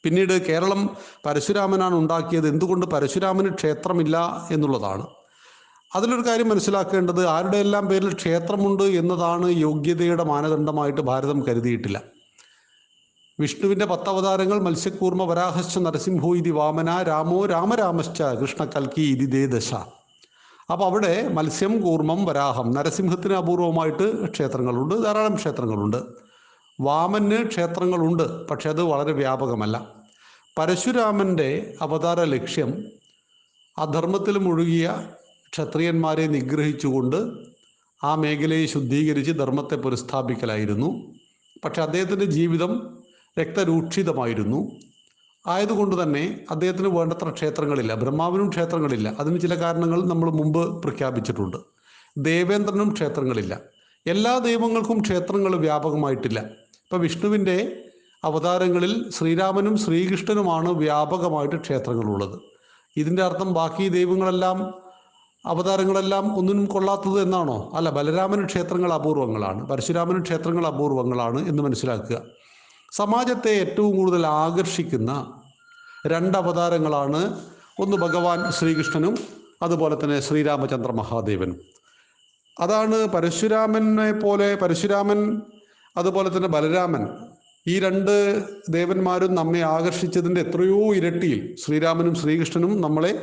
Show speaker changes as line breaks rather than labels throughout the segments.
പിന്നീട് കേരളം പരശുരാമനാണ് ഉണ്ടാക്കിയത്, എന്തുകൊണ്ട് പരശുരാമന് ക്ഷേത്രമില്ല എന്നുള്ളതാണ്. അതിലൊരു കാര്യം മനസ്സിലാക്കേണ്ടത്, ആരുടെയെല്ലാം പേരിൽ ക്ഷേത്രമുണ്ട് എന്നതാണ് യോഗ്യതയുടെ മാനദണ്ഡമായിട്ട് ഭാരതം കരുതിയിട്ടില്ല. വിഷ്ണുവിൻ്റെ 10 അവതാരങ്ങൾ മത്സ്യക്കൂർമ്മ വരാഹശ്ച നരസിംഹോ ഇതി വാമന രാമോ രാമരാമശ്ച കൃഷ്ണ കൽക്കി ഇതി ദേ ദശ. അപ്പോൾ അവിടെ മത്സ്യം, കൂർമ്മം, വരാഹം, നരസിംഹത്തിന് അപൂർവമായിട്ട് ക്ഷേത്രങ്ങളുണ്ട്, ധാരാളം ക്ഷേത്രങ്ങളുണ്ട്. വാമന് ക്ഷേത്രങ്ങളുണ്ട്, പക്ഷെ അത് വളരെ വ്യാപകമല്ല. പരശുരാമൻ്റെ അവതാര ലക്ഷ്യം അധർമ്മത്തിൽ മുഴുകിയ ക്ഷത്രിയന്മാരെ നിഗ്രഹിച്ചുകൊണ്ട് ആ മേഖലയെ ശുദ്ധീകരിച്ച് ധർമ്മത്തെ പുനഃസ്ഥാപിക്കലായിരുന്നു. പക്ഷെ അദ്ദേഹത്തിൻ്റെ ജീവിതം രക്തരൂക്ഷിതമായിരുന്നു. ആയതുകൊണ്ട് തന്നെ അദ്ദേഹത്തിന് വേണ്ടത്ര ക്ഷേത്രങ്ങളില്ല. ബ്രഹ്മാവിനും ക്ഷേത്രങ്ങളില്ല. അതിന് ചില കാരണങ്ങൾ നമ്മൾ മുമ്പ് പ്രഖ്യാപിച്ചിട്ടുണ്ട്. ദേവേന്ദ്രനും ക്ഷേത്രങ്ങളില്ല. എല്ലാ ദൈവങ്ങൾക്കും ക്ഷേത്രങ്ങൾ വ്യാപകമായിട്ടില്ല. ഇപ്പം വിഷ്ണുവിൻ്റെ അവതാരങ്ങളിൽ ശ്രീരാമനും ശ്രീകൃഷ്ണനുമാണ് വ്യാപകമായിട്ട് ക്ഷേത്രങ്ങളുള്ളത്. ഇതിൻ്റെ അർത്ഥം ബാക്കി ദൈവങ്ങളെല്ലാം അവതാരങ്ങളെല്ലാം ഒന്നിനും കൊള്ളാത്തത് എന്നാണോ? അല്ല, ബലരാമന് ക്ഷേത്രങ്ങൾ അപൂർവങ്ങളാണ്, പരശുരാമന് ക്ഷേത്രങ്ങൾ അപൂർവങ്ങളാണ് എന്ന് മനസ്സിലാക്കുക. സമാജത്തെ ഏറ്റവും കൂടുതൽ ആകർഷിക്കുന്ന 2 അവതാരങ്ങളാണ്, ഒന്ന് ഭഗവാൻ ശ്രീകൃഷ്ണനും അതുപോലെ തന്നെ ശ്രീരാമചന്ദ്ര മഹാദേവനും. അതാണ് പരശുരാമനെ പോലെ പരശുരാമൻ അതുപോലെ തന്നെ ബലരാമൻ, ഈ 2 ദേവന്മാരും നമ്മെ ആകർഷിച്ചതിൻ്റെ എത്രയോ ഇരട്ടിയിൽ ശ്രീരാമനും ശ്രീകൃഷ്ണനും നമ്മളെ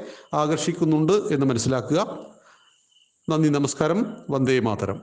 ആകർഷിക്കുന്നുണ്ട് എന്ന് മനസ്സിലാക്കുക. നന്ദി, നമസ്കാരം. വന്ദേ മാതരം.